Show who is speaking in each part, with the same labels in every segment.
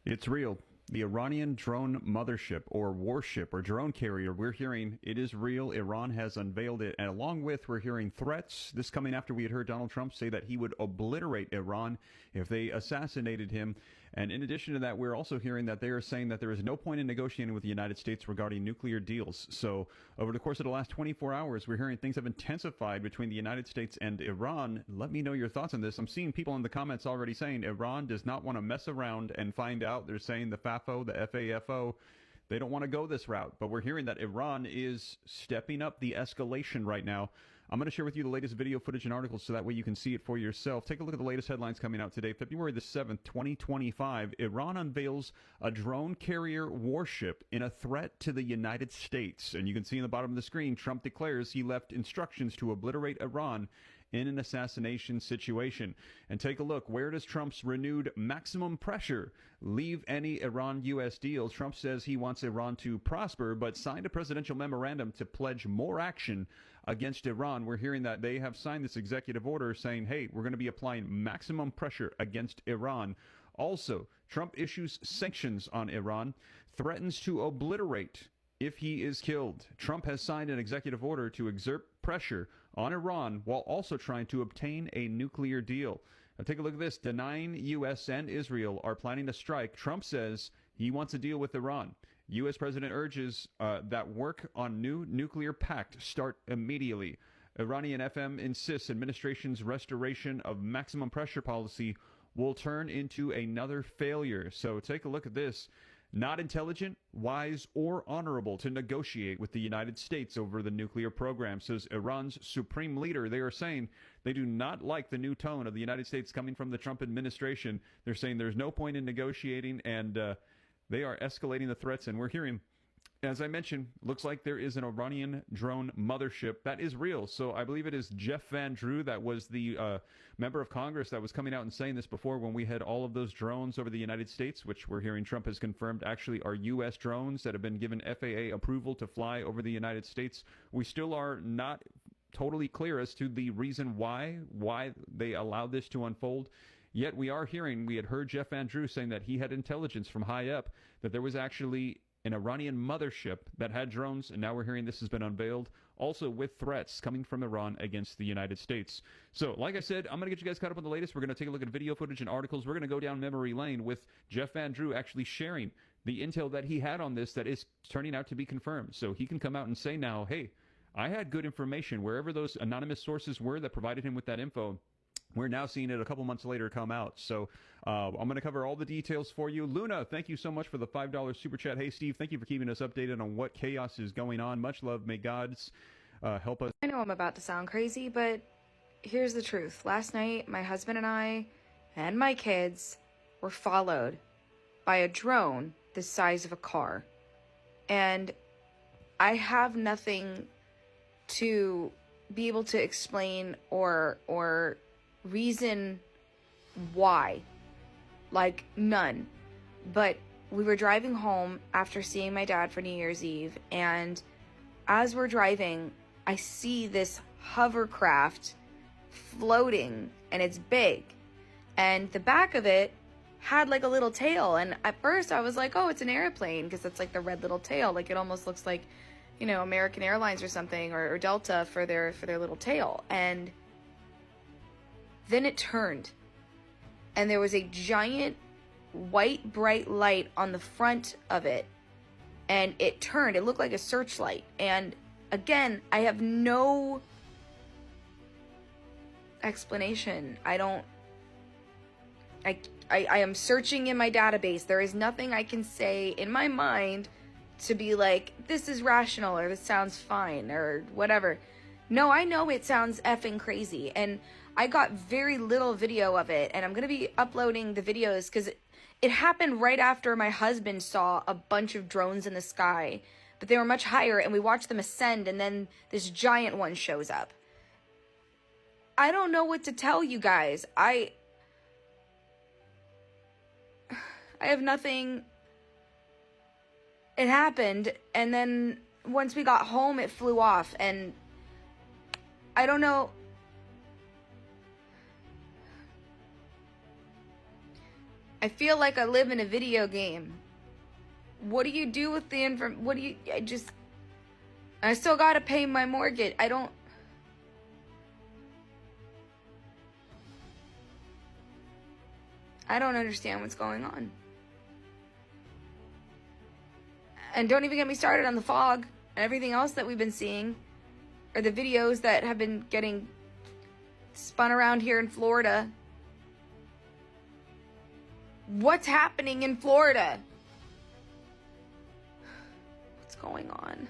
Speaker 1: It's real. The Iranian drone mothership or warship or drone carrier, we're hearing it is real. Iran has unveiled it. And along with, we're hearing threats. This coming after we had heard Donald Trump say that he would obliterate Iran if they assassinated him. And in addition to that, we're also hearing that they are saying that there is no point in negotiating with the United States regarding nuclear deals. So over the course of the last 24 hours, we're hearing things have intensified between the United States and Iran. Let me know your thoughts on this. I'm seeing people in the comments already saying Iran does not want to mess around and find out. They're saying the FAFO, the FAFO, they don't want to go this route. But we're hearing that Iran is stepping up the escalation right now. I'm going to share with you the latest video footage and articles so that way you can see it for yourself. Take a look at the latest headlines coming out today. February the 7th, 2025. Iran unveils a drone carrier warship in a threat to the United States. And you can see in the bottom of the screen, Trump declares he left instructions to obliterate Iran in an assassination situation. And take a look. Where does Trump's renewed maximum pressure leave any Iran-U.S. deal? Trump says he wants Iran to prosper, but signed a presidential memorandum to pledge more action against Iran. We're hearing that they have signed this executive order saying, hey, we're going to be applying maximum pressure against Iran. Also, Trump issues sanctions on Iran, threatens to obliterate if he is killed. Trump has signed an executive order to exert pressure on Iran while also trying to obtain a nuclear deal. Now take a look at this. Denying U.S. and Israel are planning to strike. Trump says he wants a deal with Iran. U.S. President urges that work on new nuclear pact start immediately. Iranian FM insists administration's restoration of maximum pressure policy will turn into another failure. So take a look at this. Not intelligent, wise, or honorable to negotiate with the United States over the nuclear program, says Iran's supreme leader. They are saying they do not like the new tone of the United States coming from the Trump administration. They're saying there's no point in negotiating, and they are escalating the threats. And we're hearing, as I mentioned, looks like there is an Iranian drone mothership that is real. So I believe it is Jeff Van Drew that was the member of Congress that was coming out and saying this before when we had all of those drones over the United States, which we're hearing Trump has confirmed actually are U.S. drones that have been given FAA approval to fly over the United States. We still are not totally clear as to the reason why they allowed this to unfold. Yet we are hearing, we had heard Jeff Van Drew saying that he had intelligence from high up that there was actually an Iranian mothership that had drones, and now we're hearing this has been unveiled, also with threats coming from Iran against the United States. So, like I said, I'm going to get you guys caught up on the latest. We're going to take a look at video footage and articles. We're going to go down memory lane with Jeff Van Drew actually sharing the intel that he had on this that is turning out to be confirmed. So he can come out and say now, hey, I had good information. Wherever those anonymous sources were that provided him with that info, we're now seeing it a couple months later come out. So I'm going to cover all the details for you. Luna, thank you so much for the $5 super chat. Hey, Steve, thank you for keeping us updated on what chaos is going on. Much love. May God's help us.
Speaker 2: I know I'm about to sound crazy, but here's the truth. Last night, my husband and I and my kids were followed by a drone the size of a car. And I have nothing to be able to explain or reason why, like none. But we were driving home after seeing my dad for New Year's Eve, and as we're driving, I see this hovercraft floating, and it's big, and the back of it had like a little tail. And at first I was like, oh, it's an airplane, because it's like the red little tail, like it almost looks like, you know, American Airlines or something, or Delta for their little tail. And then it turned, and there was a giant white bright light on the front of it, and it turned. It looked like a searchlight. And again, I have no explanation. I am searching in my database. There is nothing I can say in my mind to be like, this is rational, or this sounds fine, or whatever. No, I know it sounds effing crazy, and I got very little video of it, and I'm going to be uploading the videos because it happened right after my husband saw a bunch of drones in the sky, but they were much higher, and we watched them ascend, and then this giant one shows up. I don't know what to tell you guys. I have nothing. It happened, and then once we got home, it flew off, and I don't know. I feel like I live in a video game. What do you do with the I still gotta pay my mortgage. I don't understand what's going on. And don't even get me started on the fog and everything else that we've been seeing, or the videos that have been getting spun around here in Florida. What's happening in Florida? What's going on?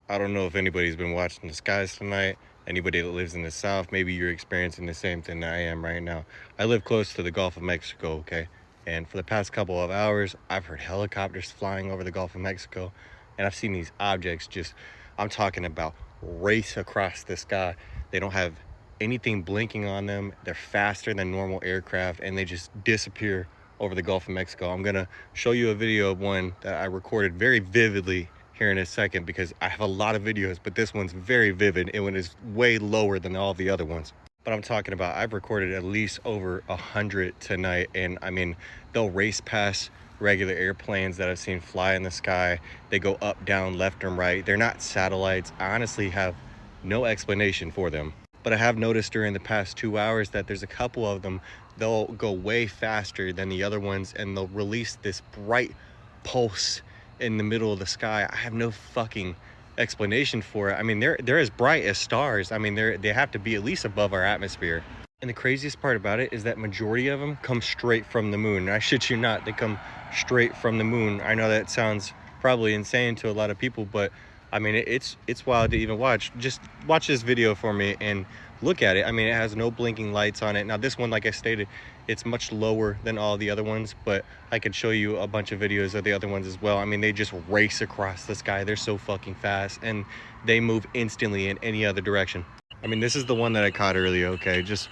Speaker 3: I don't know if anybody's been watching the skies tonight. Anybody that lives in the South, maybe you're experiencing the same thing that I am right now. I live close to the Gulf of Mexico, okay? And for the past couple of hours, I've heard helicopters flying over the Gulf of Mexico. And I've seen these objects just, I'm talking about, race across the sky. They don't have anything blinking on them. They're faster than normal aircraft, and they just disappear over the Gulf of Mexico. I'm gonna show you a video of one that I recorded very vividly here in a second, because I have a lot of videos, but this one's very vivid and it is way lower than all the other ones. But I'm talking about, I've recorded at least over 100 tonight, and I mean, they'll race past regular airplanes that I've seen fly in the sky. They go up, down, left, and right. They're not satellites. I honestly have no explanation for them. But I have noticed during the past 2 hours that there's a couple of them, they'll go way faster than the other ones, and they'll release this bright pulse in the middle of the sky. I have no fucking explanation for it. I mean, they're as bright as stars. I mean, they have to be at least above our atmosphere. And the craziest part about it is that majority of them come straight from the moon. And I shit you not, they come straight from the moon. I know that sounds probably insane to a lot of people, but I mean, it's wild to even watch. Just watch this video for me and look at it. I mean, it has no blinking lights on it. Now this one, like I stated, it's much lower than all the other ones, but I could show you a bunch of videos of the other ones as well. I mean, they just race across the sky. They're so fucking fast, and they move instantly in any other direction. I mean, this is the one that I caught earlier, okay? Just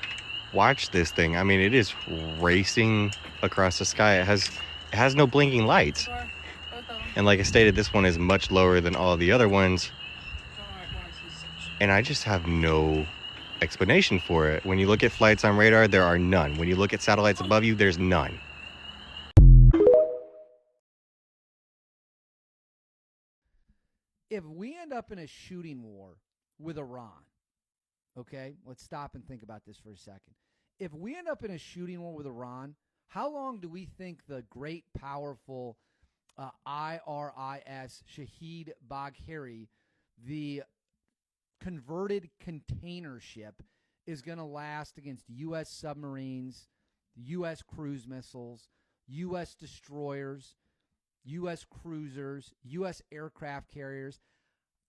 Speaker 3: watch this thing. I mean, it is racing across the sky. It has no blinking lights. And like I stated, this one is much lower than all the other ones. And I just have no explanation for it. When you look at flights on radar, there are none. When you look at satellites above you, there's none.
Speaker 4: If we end up in a shooting war with Iran, okay, let's stop and think about this for a second. If we end up in a shooting war with Iran, how long do we think the great, powerful IRIS Shahid Bagheri, the converted container ship, is going to last against U.S. submarines, U.S. cruise missiles, U.S. destroyers, U.S. cruisers, U.S. aircraft carriers?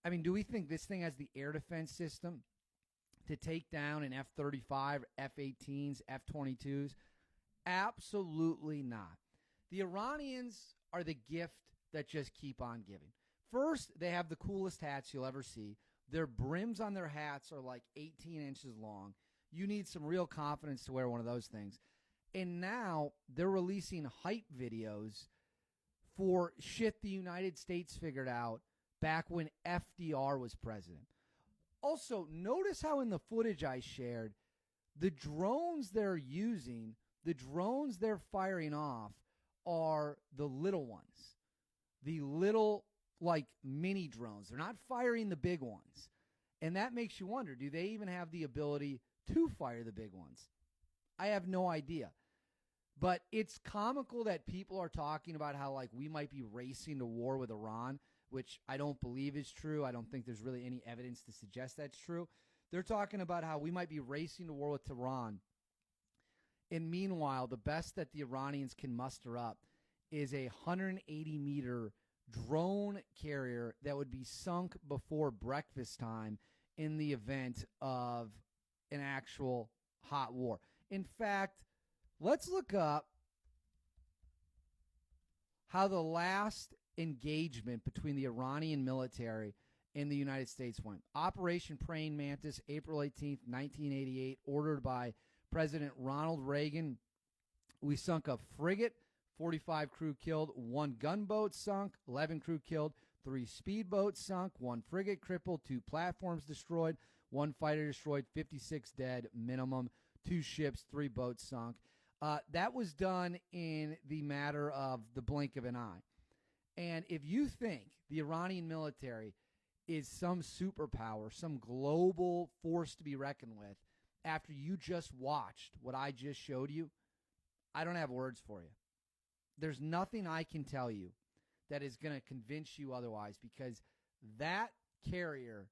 Speaker 4: I mean, do we think this thing has the air defense system to take down an F-35, F-18s, F-22s? Absolutely not. The Iranians are the gift that just keep on giving. First, they have the coolest hats you'll ever see. Their brims on their hats are like 18 inches long. You need some real confidence to wear one of those things. And now they're releasing hype videos for shit the United States figured out back when FDR was president. Also, notice how in the footage I shared, the drones they're using, the drones they're firing off, are the little ones. The little, like, mini drones. They're not firing the big ones. And that makes you wonder, do they even have the ability to fire the big ones? I have no idea. But it's comical that people are talking about how, like, we might be racing to war with Iran, which I don't believe is true. I don't think there's really any evidence to suggest that's true. They're talking about how we might be racing to war with Tehran. And meanwhile, the best that the Iranians can muster up is a 180-meter drone carrier that would be sunk before breakfast time in the event of an actual hot war. In fact, let's look up how the last engagement between the Iranian military and the United States went. Operation Praying Mantis, April 18th, 1988, ordered by President Ronald Reagan. We sunk a frigate, 45 crew killed, 1 gunboat sunk, 11 crew killed, 3 speedboats sunk, 1 frigate crippled, 2 platforms destroyed, 1 fighter destroyed, 56 dead minimum, 2 ships, 3 boats sunk. That was done in the matter of the blink of an eye. And if you think the Iranian military is some superpower, some global force to be reckoned with, after you just watched what I just showed you, I don't have words for you. There's nothing I can tell you that is going to convince you otherwise, because that carrier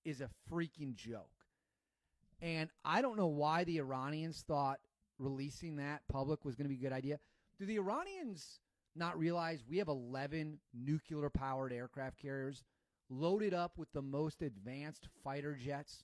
Speaker 4: is a freaking joke. And I don't know why the Iranians thought releasing that public was going to be a good idea. Do the Iranians not realize we have 11 nuclear-powered aircraft carriers loaded up with the most advanced fighter jets